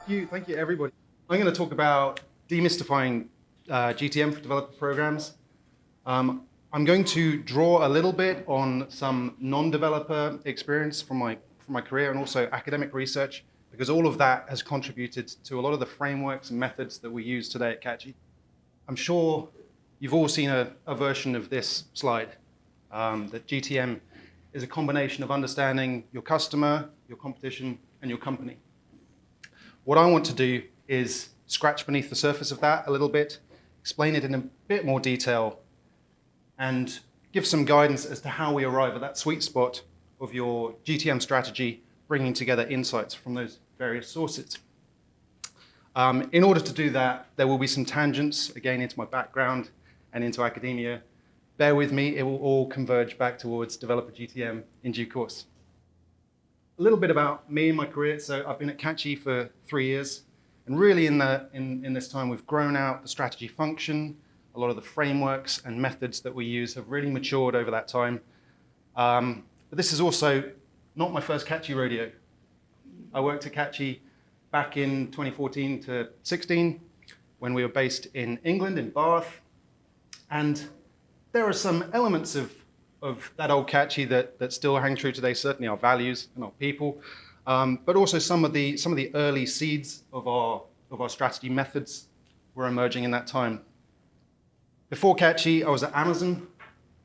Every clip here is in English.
Thank you, everybody. I'm going to talk about demystifying GTM for developer programs. I'm going to draw a little bit on some non-developer experience from my career and also academic research, because all of that has contributed to a lot of the frameworks and methods that we use today at Catchy. I'm sure you've all seen a version of this slide, that GTM is a combination of understanding your customer, your competition, and your company. What I want to do is scratch beneath the surface of that a little bit, explain it in a bit more detail, and give some guidance as to how we arrive at that sweet spot of your GTM strategy, bringing together insights from those various sources. In order to do that, there will be some tangents, again, into my background and into academia. Bear with me, it will all converge back towards developer GTM in due course. A little bit about me and my career. So I've been at Catchy for 3 years, and really in this time we've grown out the strategy function. A lot of the frameworks and methods that we use have really matured over that time. But this is also not my first Catchy rodeo. I worked at Catchy back in 2014 to 16 when we were based in England, in Bath. And there are some elements of that old Catchy that still hang true today, certainly our values and our people, but also some of the early seeds of our strategy methods were emerging in that time. Before Catchy, I was at Amazon.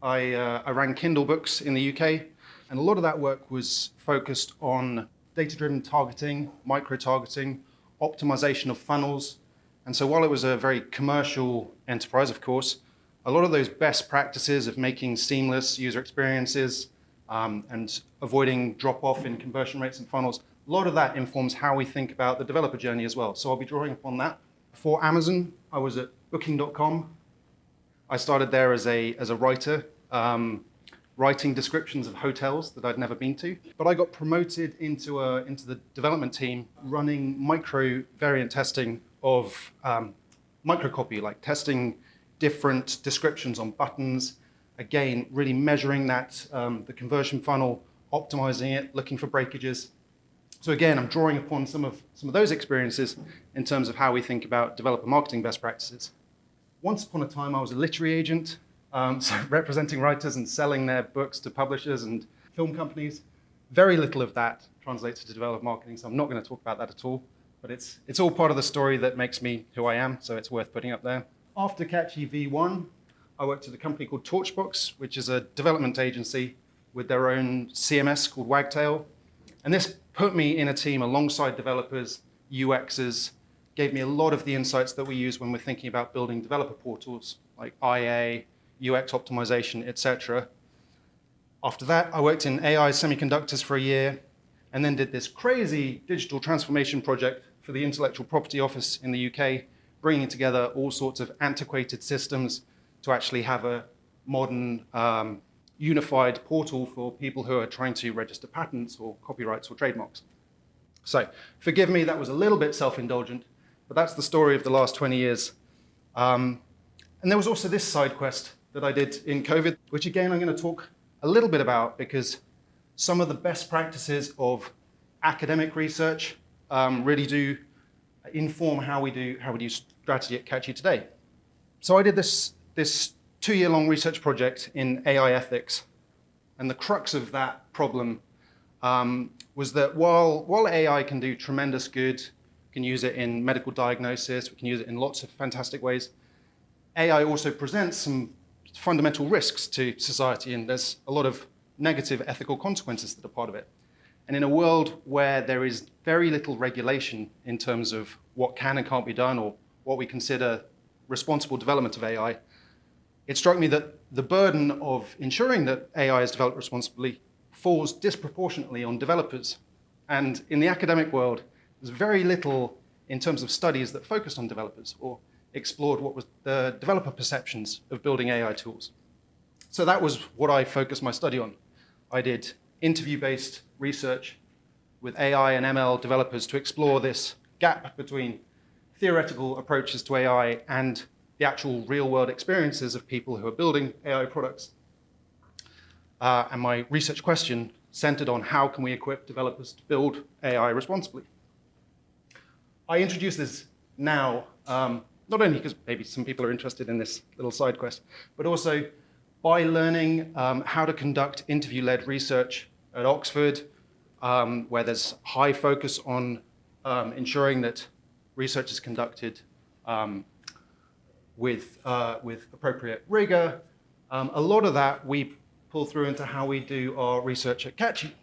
I ran Kindle books in the UK, and a lot of that work was focused on data-driven targeting, micro-targeting, optimization of funnels. And so while it was a very commercial enterprise, of course, a lot of those best practices of making seamless user experiences and avoiding drop-off in conversion rates and funnels, a lot of that informs how we think about the developer journey as well. So I'll be drawing upon that. For Amazon, I was at Booking.com. I started there as a writer, writing descriptions of hotels that I'd never been to. But I got promoted into the development team, running micro-variant testing of microcopy, like testing different descriptions on buttons, again, really measuring that, the conversion funnel, optimizing it, looking for breakages. So again, I'm drawing upon some of those experiences in terms of how we think about developer marketing best practices. Once upon a time, I was a literary agent, so representing writers and selling their books to publishers and film companies. Very little of that translates to developer marketing, so I'm not going to talk about that at all. But it's all part of the story that makes me who I am, so it's worth putting up there. After Catchy V1, I worked at a company called Torchbox, which is a development agency with their own CMS called Wagtail. And this put me in a team alongside developers, UXers, gave me a lot of the insights that we use when we're thinking about building developer portals like IA, UX optimization, etc. After that, I worked in AI semiconductors for a year and then did this crazy digital transformation project for the Intellectual Property Office in the UK, bringing together all sorts of antiquated systems to actually have a modern, unified portal for people who are trying to register patents or copyrights or trademarks. So forgive me, that was a little bit self-indulgent, but that's the story of the last 20 years. And there was also this side quest that I did in COVID, which again, I'm going to talk a little bit about because some of the best practices of academic research really do inform how we do strategy at Catchy today. So I did this 2-year-long research project in AI ethics, and the crux of that problem was that while AI can do tremendous good, we can use it in medical diagnosis, we can use it in lots of fantastic ways, AI also presents some fundamental risks to society, and there's a lot of negative ethical consequences that are part of it. And in a world where there is very little regulation in terms of what can and can't be done or what we consider responsible development of AI, it struck me that the burden of ensuring that AI is developed responsibly falls disproportionately on developers. And in the academic world, there's very little in terms of studies that focused on developers or explored what was the developer perceptions of building AI tools. So that was what I focused my study on. I did interview-based research with AI and ML developers to explore this gap between theoretical approaches to AI and the actual real-world experiences of people who are building AI products. And my research question centered on how can we equip developers to build AI responsibly. I introduce this now, not only because maybe some people are interested in this little side quest, but also by learning how to conduct interview-led research at Oxford, where there's high focus on ensuring that research is conducted with appropriate rigor. A lot of that we pull through into how we do our research at Catchy.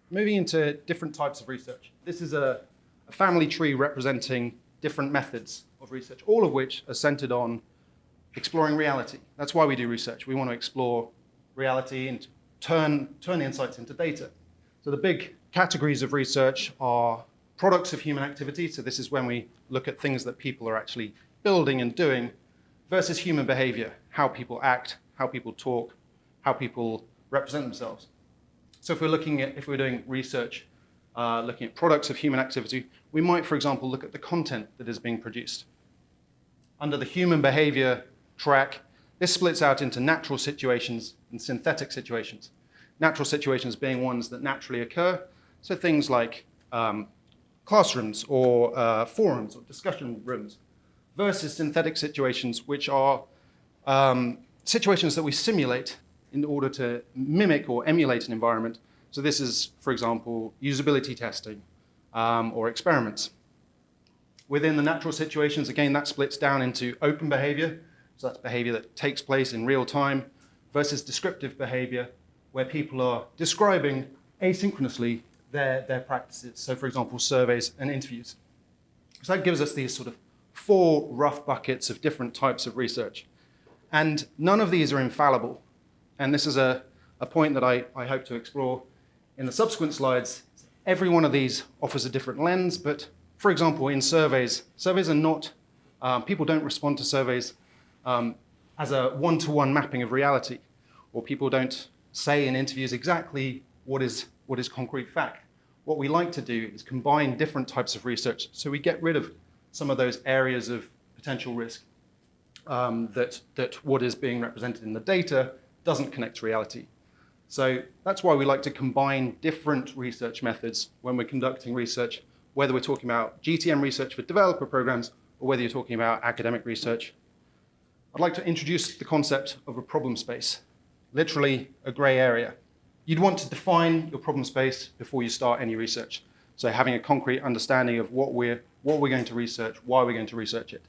Moving into different types of research. This is a family tree representing different methods of research, all of which are centered on exploring reality. That's why we do research. We want to explore reality and turn the insights into data. So the big categories of research are products of human activity. So this is when we look at things that people are actually building and doing, versus human behavior, how people act, how people talk, how people represent themselves. So if we're doing research looking at products of human activity, we might, for example, look at the content that is being produced. Under the human behavior track, this splits out into natural situations and synthetic situations. Natural situations being ones that naturally occur, so things like classrooms or forums or discussion rooms, versus synthetic situations, which are situations that we simulate in order to mimic or emulate an environment. So this is, for example, usability testing or experiments. Within the natural situations, again, that splits down into open behavior, so that's behavior that takes place in real time, versus descriptive behavior, where people are describing asynchronously their practices. So for example, surveys and interviews. So that gives us these sort of 4 rough buckets of different types of research. And none of these are infallible. And this is a point that I hope to explore in the subsequent slides. Every one of these offers a different lens, but for example, in surveys are not, people don't respond to surveys as a one-to-one mapping of reality, or people don't say in interviews exactly what is concrete fact. What we like to do is combine different types of research, so we get rid of some of those areas of potential risk that what is being represented in the data doesn't connect to reality. So that's why we like to combine different research methods when we're conducting research, whether we're talking about GTM research for developer programs or whether you're talking about academic research. I'd like to introduce the concept of a problem space, literally a gray area. You'd want to define your problem space before you start any research. So having a concrete understanding of what we're going to research, why we're going to research it.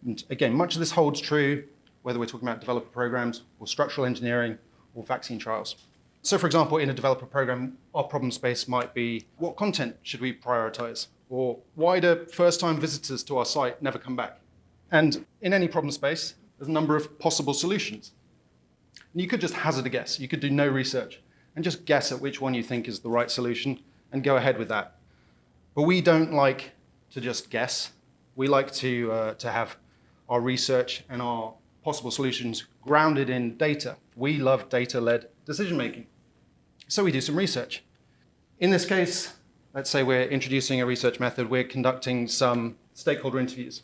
And again, much of this holds true whether we're talking about developer programs or structural engineering or vaccine trials. So for example, in a developer program, our problem space might be, what content should we prioritize? Or why do first-time visitors to our site never come back? And in any problem space, there's a number of possible solutions. And you could just hazard a guess. You could do no research and just guess at which one you think is the right solution and go ahead with that. But we don't like to just guess. We like to have our research and our possible solutions grounded in data. We love data-led decision-making. So we do some research. In this case, let's say we're introducing a research method, we're conducting some stakeholder interviews.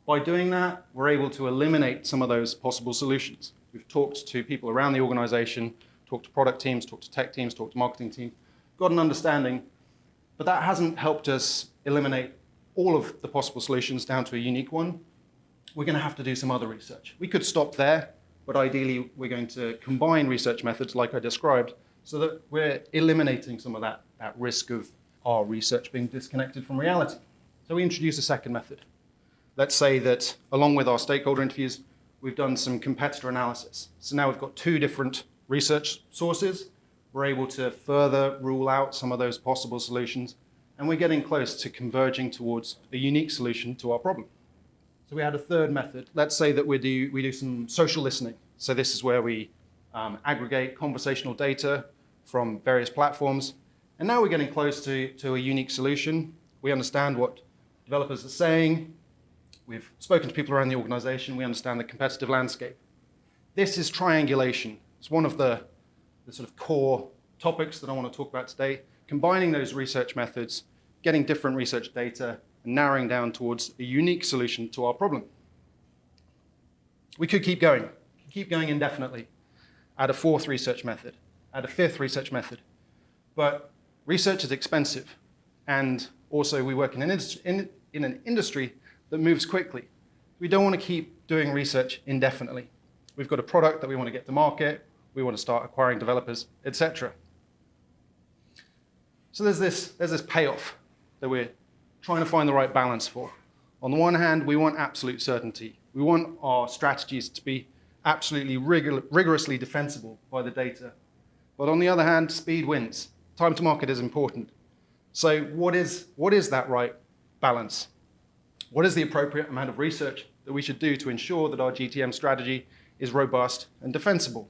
By doing that, we're able to eliminate some of those possible solutions. We've talked to people around the organization, talked to product teams, talked to tech teams, talked to marketing teams, got an understanding, but that hasn't helped us eliminate all of the possible solutions down to a unique one. We're going to have to do some other research. We could stop there, but ideally we're going to combine research methods like I described so that we're eliminating some of that risk of our research being disconnected from reality. So we introduce a second method. Let's say that along with our stakeholder interviews, we've done some competitor analysis. So now we've got 2 different research sources. We're able to further rule out some of those possible solutions, and we're getting close to converging towards a unique solution to our problem. So we had a third method. Let's say that we do some social listening. So this is where we aggregate conversational data from various platforms. And now we're getting close to a unique solution. We understand what developers are saying. We've spoken to people around the organization. We understand the competitive landscape. This is triangulation. It's one of the sort of core topics that I want to talk about today. Combining those research methods, getting different research data, and narrowing down towards a unique solution to our problem. We could keep going indefinitely, add a 4th research method, add a 5th research method. But research is expensive, and Also, we work in an industry that moves quickly. We don't want to keep doing research indefinitely. We've got a product that we want to get to market, we want to start acquiring developers, etc. So there's this payoff that we're trying to find the right balance for. On the one hand, we want absolute certainty. We want our strategies to be absolutely rigorously defensible by the data. But on the other hand, speed wins. Time to market is important. So what is that right balance? What is the appropriate amount of research that we should do to ensure that our GTM strategy is robust and defensible?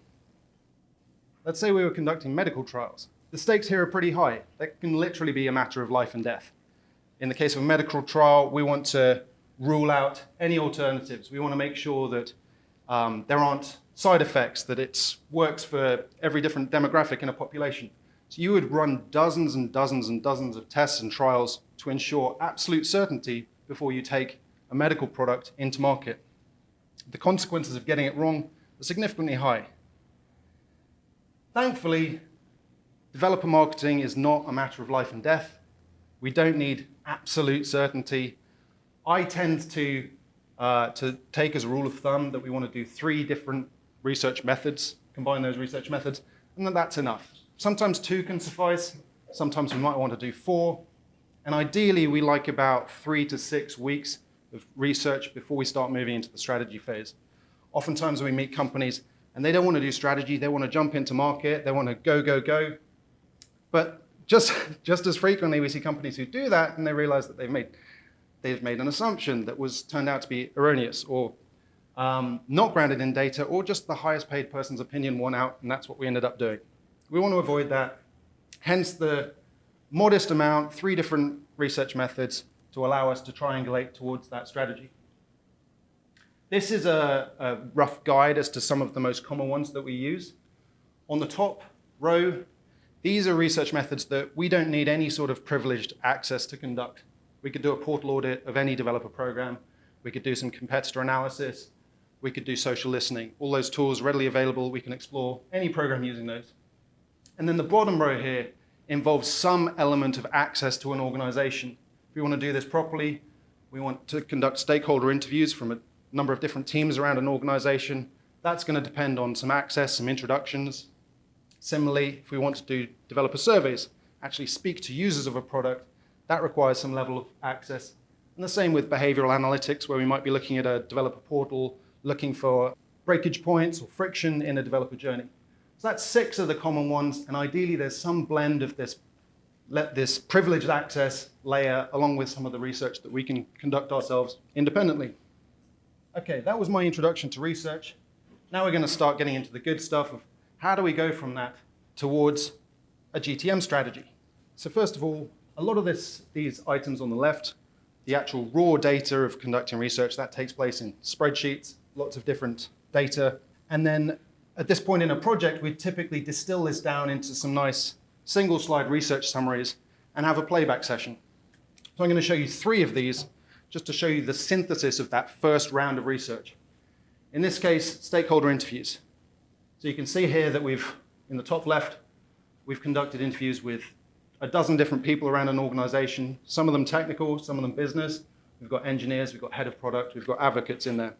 Let's say we were conducting medical trials. The stakes here are pretty high. That can literally be a matter of life and death. In the case of a medical trial, we want to rule out any alternatives. We want to make sure that there aren't side effects, that it works for every different demographic in a population. So you would run dozens and dozens and dozens of tests and trials to ensure absolute certainty before you take a medical product into market. The consequences of getting it wrong are significantly high. Thankfully, developer marketing is not a matter of life and death. We don't need absolute certainty. I tend to take as a rule of thumb that we want to do 3 different research methods, combine those research methods, and that's enough. Sometimes 2 can suffice, sometimes we might want to do 4, and ideally we like about 3 to 6 weeks of research before we start moving into the strategy phase. Oftentimes we meet companies and they don't want to do strategy, they want to jump into market, they want to go. But just as frequently we see companies who do that and they realize that they've made an assumption that was turned out to be erroneous or not grounded in data, or just the highest paid person's opinion won out, and that's what we ended up doing. We want to avoid that, hence the modest amount, 3 different research methods to allow us to triangulate towards that strategy. This is a rough guide as to some of the most common ones that we use. On the top row, these are research methods that we don't need any sort of privileged access to conduct. We could do a portal audit of any developer program. We could do some competitor analysis. We could do social listening. All those tools readily available. We can explore any program using those. And then the bottom row here involves some element of access to an organization. If we want to do this properly, we want to conduct stakeholder interviews from a number of different teams around an organization. That's going to depend on some access, some introductions. Similarly, if we want to do developer surveys, actually speak to users of a product, that requires some level of access. And the same with behavioral analytics, where we might be looking at a developer portal, looking for breakage points or friction in a developer journey. So that's 6 of the common ones, and ideally there's some blend of this privileged access layer along with some of the research that we can conduct ourselves independently. Okay, that was my introduction to research. Now we're going to start getting into the good stuff of how do we go from that towards a GTM strategy. So first of all, a lot of these items on the left, the actual raw data of conducting research, that takes place in spreadsheets, lots of different data. And then at this point in a project, we typically distill this down into some nice single slide research summaries and have a playback session. So I'm going to show you 3 of these just to show you the synthesis of that first round of research. In this case, stakeholder interviews. So you can see here that in the top left, we've conducted interviews with a dozen different people around an organization, some of them technical, some of them business. We've got engineers, we've got head of product, we've got advocates in there.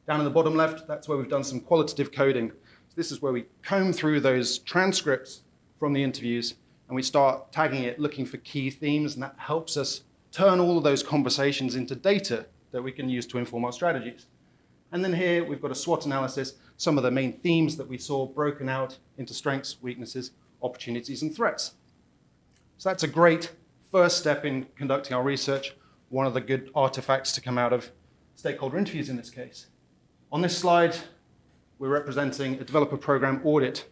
Down in the bottom left, that's where we've done some qualitative coding. So this is where we comb through those transcripts from the interviews and we start tagging it, looking for key themes, and that helps us turn all of those conversations into data that we can use to inform our strategies. And then here we've got a SWOT analysis, some of the main themes that we saw broken out into strengths, weaknesses, opportunities, and threats. So that's a great first step in conducting our research, one of the good artifacts to come out of stakeholder interviews in this case. On this slide, we're representing a developer program audit.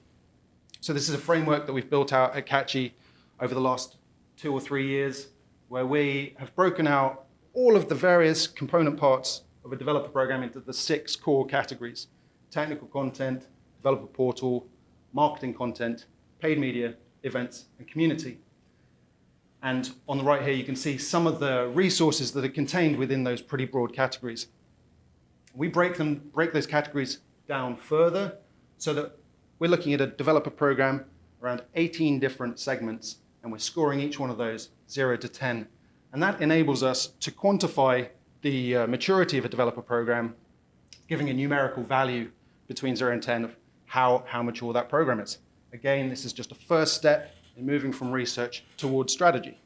So this is a framework that we've built out at Catchy over the last 2 or 3 years, where we have broken out all of the various component parts of a developer program into the 6 core categories: technical content, developer portal, marketing content, paid media, events, and community. And on the right here, you can see some of the resources that are contained within those pretty broad categories. We break those categories down further so that we're looking at a developer program around 18 different segments, and we're scoring each one of those 0 to 10. And that enables us to quantify the maturity of a developer program, giving a numerical value between 0 and 10 of how mature that program is. Again, this is just a first step in moving from research towards strategy.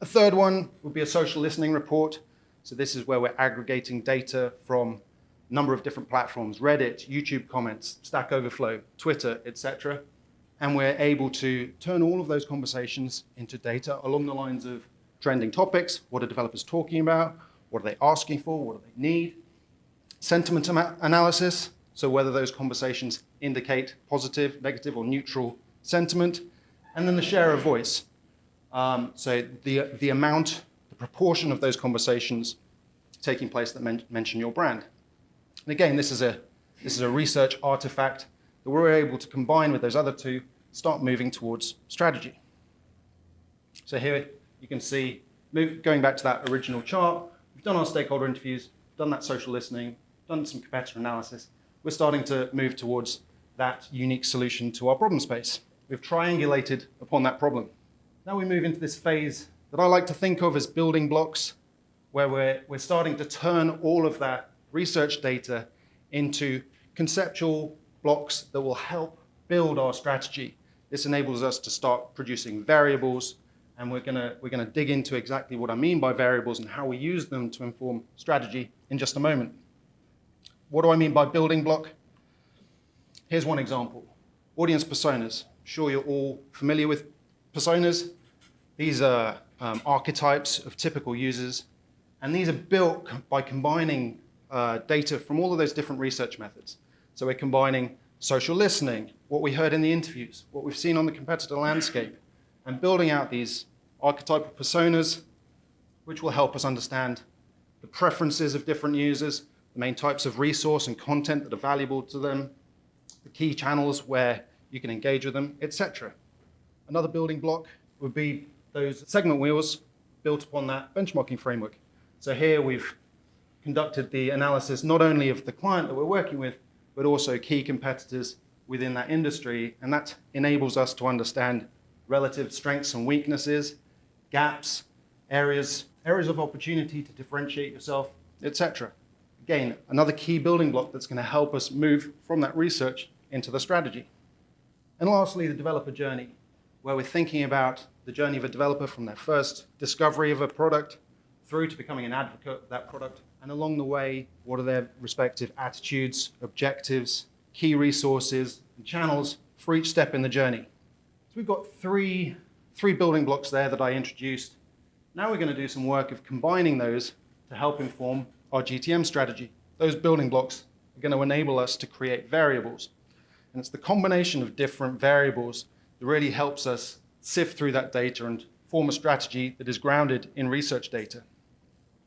A third one would be a social listening report. So this is where we're aggregating data from a number of different platforms, Reddit, YouTube comments, Stack Overflow, Twitter, etc. And we're able to turn all of those conversations into data along the lines of trending topics, what are developers talking about, what are they asking for, what do they need, sentiment analysis, so whether those conversations indicate positive, negative, or neutral sentiment, and then the share of voice. So the amount, the proportion of those conversations taking place that mention your brand. And again, this is a research artifact that we're able to combine with those other two, start moving towards strategy. So here you can see, going back to that original chart, we've done our stakeholder interviews, done that social listening, done some competitor analysis. We're starting to move towards that unique solution to our problem space. We've triangulated upon that problem. Now we move into this phase that I like to think of as building blocks, where we're starting to turn all of that research data into conceptual blocks that will help build our strategy. This enables us to start producing variables, and we're gonna dig into exactly what I mean by variables and how we use them to inform strategy in just a moment. What do I mean by building block? Here's one example. Audience personas. I'm sure you're all familiar with personas. These are archetypes of typical users, and these are built by combining data from all of those different research methods. So we're combining social listening, what we heard in the interviews, what we've seen on the competitor landscape, and building out these archetypal personas, which will help us understand the preferences of different users, the main types of resource and content that are valuable to them, the key channels where you can engage with them, etc. Another building block would be those segment wheels built upon that benchmarking framework. So here we've conducted the analysis not only of the client that we're working with, but also key competitors within that industry, and that enables us to understand relative strengths and weaknesses, gaps, areas of opportunity to differentiate yourself, etc. Again, another key building block that's going to help us move from that research into the strategy. And lastly, the developer journey, where we're thinking about the journey of a developer from their first discovery of a product through to becoming an advocate of that product. And along the way, what are their respective attitudes, objectives, key resources, and channels for each step in the journey. So we've got three building blocks there that I introduced. Now we're going to do some work of combining those to help inform our GTM strategy. Those building blocks are going to enable us to create variables. And it's the combination of different variables that really helps us sift through that data and form a strategy that is grounded in research data.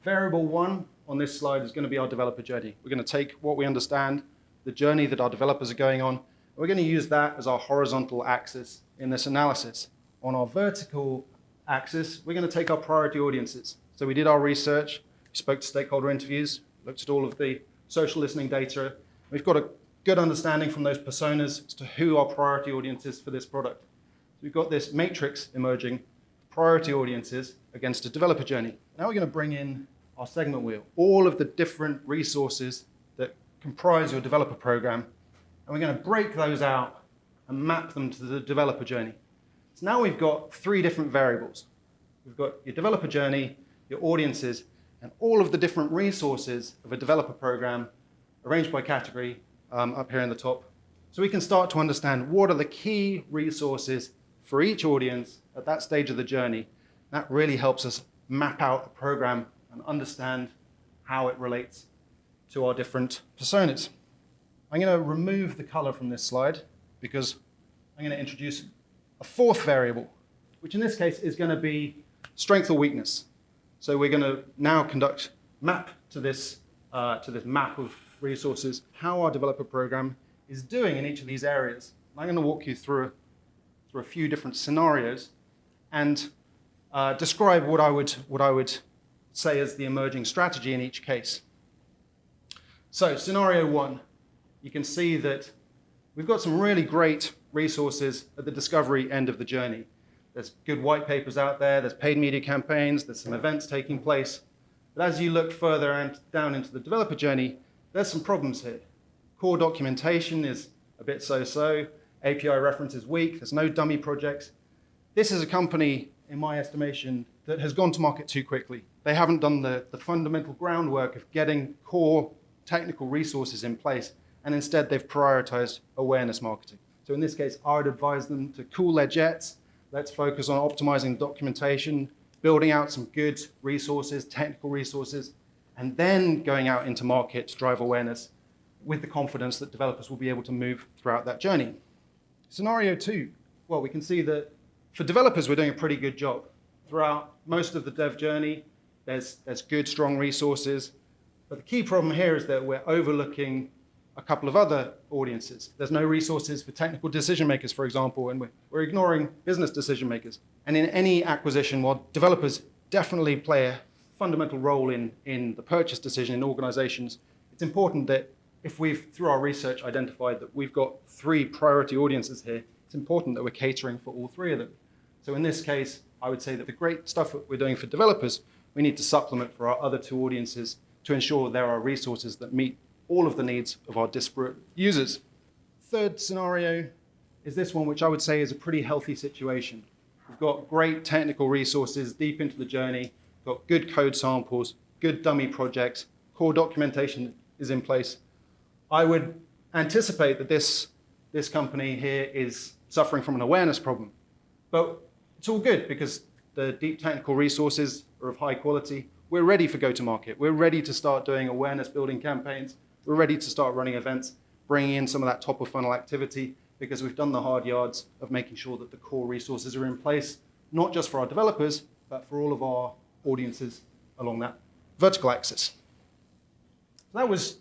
Variable one on this slide is going to be our developer journey. We're going to take what we understand, the journey that our developers are going on, and we're going to use that as our horizontal axis in this analysis. On our vertical axis, we're going to take our priority audiences. So we did our research, we spoke to stakeholder interviews, looked at all of the social listening data. We've got a good understanding from those personas as to who our priority audience is for this product. So we've got this matrix emerging, priority audiences against a developer journey. Now we're going to bring in our segment wheel, all of the different resources that comprise your developer program, and we're going to break those out and map them to the developer journey. So now we've got three different variables. We've got your developer journey, your audiences, and all of the different resources of a developer program arranged by category up here in the top. So we can start to understand what are the key resources for each audience at that stage of the journey. That really helps us map out the program and understand how it relates to our different personas. I'm going to remove the color from this slide because I'm going to introduce a fourth variable, which in this case is going to be strength or weakness. So we're going to now map to this map of resources how our developer program is doing in each of these areas. I'm going to walk you through a few different scenarios and describe what I would say is the emerging strategy in each case. So scenario one, you can see that we've got some really great resources at the discovery end of the journey. There's good white papers out there, there's paid media campaigns, there's some events taking place. But as you look further and down into the developer journey, there's some problems here. Core documentation is a bit so-so, API reference is weak, there's no dummy projects. This is a company, in my estimation, that has gone to market too quickly. They haven't done the fundamental groundwork of getting core technical resources in place, and instead they've prioritized awareness marketing. So in this case, I would advise them to cool their jets. Let's focus on optimizing documentation, building out some good resources, technical resources, and then going out into market to drive awareness with the confidence that developers will be able to move throughout that journey. Scenario 2, well, we can see that for developers, we're doing a pretty good job. Throughout most of the dev journey, there's good, strong resources. But the key problem here is that we're overlooking a couple of other audiences. There's no resources for technical decision makers, for example, and we're ignoring business decision makers. And in any acquisition, while developers definitely play a fundamental role in the purchase decision in organizations, it's important that if we've, through our research, identified that we've got 3 priority audiences here, it's important that we're catering for all 3 of them. So in this case, I would say that the great stuff that we're doing for developers, we need to supplement for our other 2 audiences to ensure there are resources that meet all of the needs of our disparate users. Third scenario is this one, which I would say is a pretty healthy situation. We've got great technical resources deep into the journey, got good code samples, good dummy projects, core documentation is in place. I would anticipate that this company here is suffering from an awareness problem. But it's all good because the deep technical resources are of high quality. We're ready for go-to-market. We're ready to start doing awareness building campaigns. We're ready to start running events, bringing in some of that top of funnel activity because we've done the hard yards of making sure that the core resources are in place, not just for our developers, but for all of our audiences along that vertical axis. So that was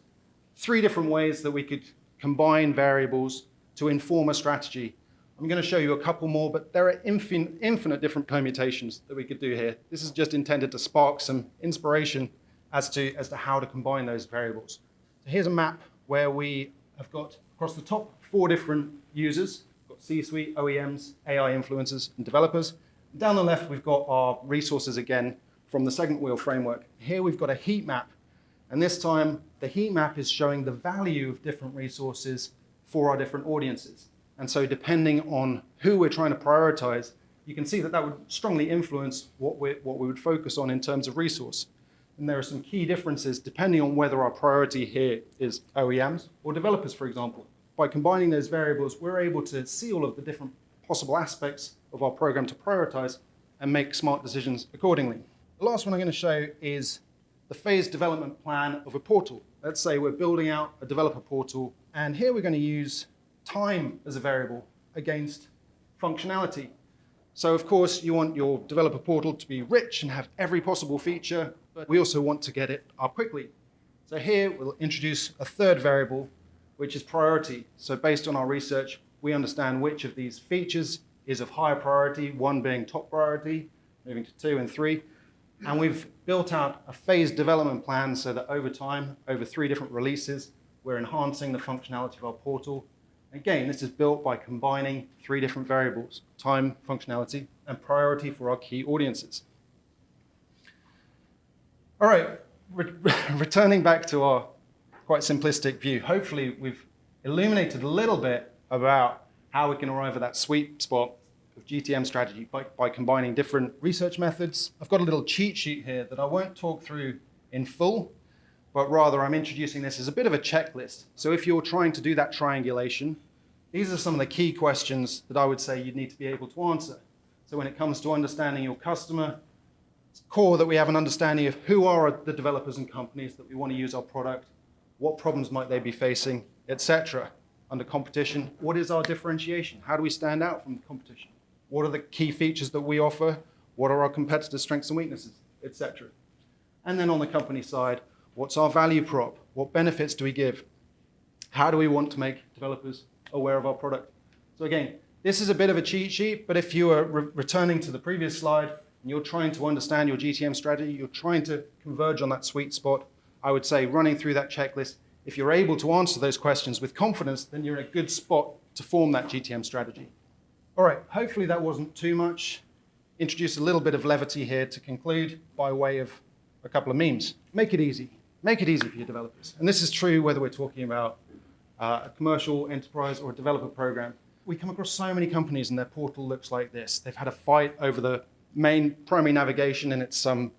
3 different ways that we could combine variables to inform a strategy. I'm going to show you a couple more, but there are infinite different permutations that we could do here. This is just intended to spark some inspiration as to how to combine those variables. So here's a map where we have got across the top 4 different users. We've got C-suite, OEMs, AI influencers, and developers. And down the left, we've got our resources again from the segment wheel framework. Here we've got a heat map. And this time, the heat map is showing the value of different resources for our different audiences. And so depending on who we're trying to prioritize, you can see that that would strongly influence what we would focus on in terms of resource. And there are some key differences depending on whether our priority here is OEMs or developers, for example. By combining those variables, we're able to see all of the different possible aspects of our program to prioritize and make smart decisions accordingly. The last one I'm going to show is the phased development plan of a portal. Let's say we're building out a developer portal, and here we're going to use time as a variable against functionality. So of course, you want your developer portal to be rich and have every possible feature, but we also want to get it up quickly. So here we'll introduce a 3rd variable, which is priority. So based on our research, we understand which of these features is of higher priority, 1 being top priority, moving to 2 and 3. And we've built out a phased development plan so that over time, over 3 different releases, we're enhancing the functionality of our portal. Again, this is built by combining 3 different variables: time, functionality, and priority for our key audiences. All right, returning back to our quite simplistic view, hopefully we've illuminated a little bit about how we can arrive at that sweet spot of GTM strategy by combining different research methods. I've got a little cheat sheet here that I won't talk through in full, but rather I'm introducing this as a bit of a checklist. So if you're trying to do that triangulation, these are some of the key questions that I would say you'd need to be able to answer. So when it comes to understanding your customer, it's core that we have an understanding of who are the developers and companies that we want to use our product, what problems might they be facing, etc. Under competition, what is our differentiation? How do we stand out from the competition? What are the key features that we offer? What are our competitors' strengths and weaknesses, etc. And then on the company side, what's our value prop? What benefits do we give? How do we want to make developers aware of our product? So again, this is a bit of a cheat sheet, but if you are returning to the previous slide and you're trying to understand your GTM strategy, you're trying to converge on that sweet spot, I would say running through that checklist, if you're able to answer those questions with confidence, then you're in a good spot to form that GTM strategy. All right, hopefully that wasn't too much. Introduce a little bit of levity here to conclude by way of a couple of memes. Make it easy. Make it easy for your developers. And this is true whether we're talking about a commercial enterprise or a developer program. We come across so many companies and their portal looks like this. They've had a fight over the main primary navigation and it's some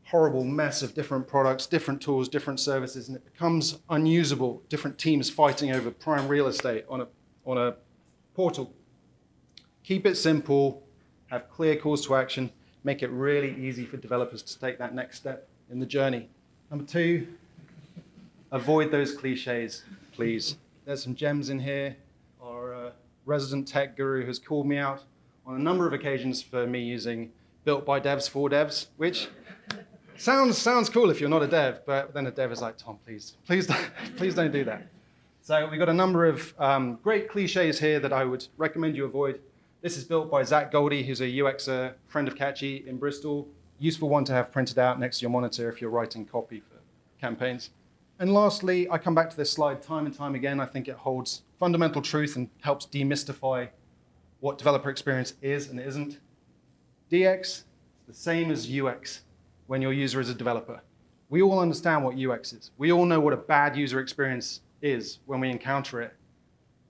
horrible mess of different products, different tools, different services, and it becomes unusable. Different teams fighting over prime real estate on a portal. Keep it simple, have clear calls to action, make it really easy for developers to take that next step in the journey. Number two, avoid those cliches, please. There's some gems in here. Our resident tech guru has called me out on a number of occasions for me using built by devs for devs, which sounds cool if you're not a dev, but then a dev is like, Tom, please don't do that. So we've got a number of great cliches here that I would recommend you avoid. This is built by Zach Goldie, who's a UXer, friend of Catchy in Bristol. Useful one to have printed out next to your monitor if you're writing copy for campaigns. And lastly, I come back to this slide time and time again. I think it holds fundamental truth and helps demystify what developer experience is and isn't. DX is the same as UX when your user is a developer. We all understand what UX is. We all know what a bad user experience is when we encounter it.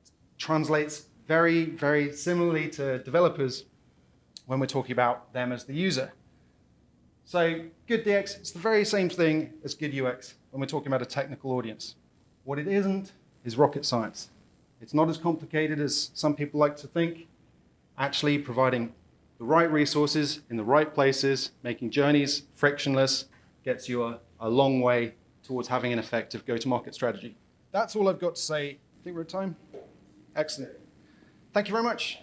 It translates very, very similarly to developers when we're talking about them as the user. So good DX, it's the very same thing as good UX when we're talking about a technical audience. What it isn't is rocket science. It's not as complicated as some people like to think. Actually providing the right resources in the right places, making journeys frictionless, gets you a long way towards having an effective go-to-market strategy. That's all I've got to say. I think we're at time. Excellent. Thank you very much.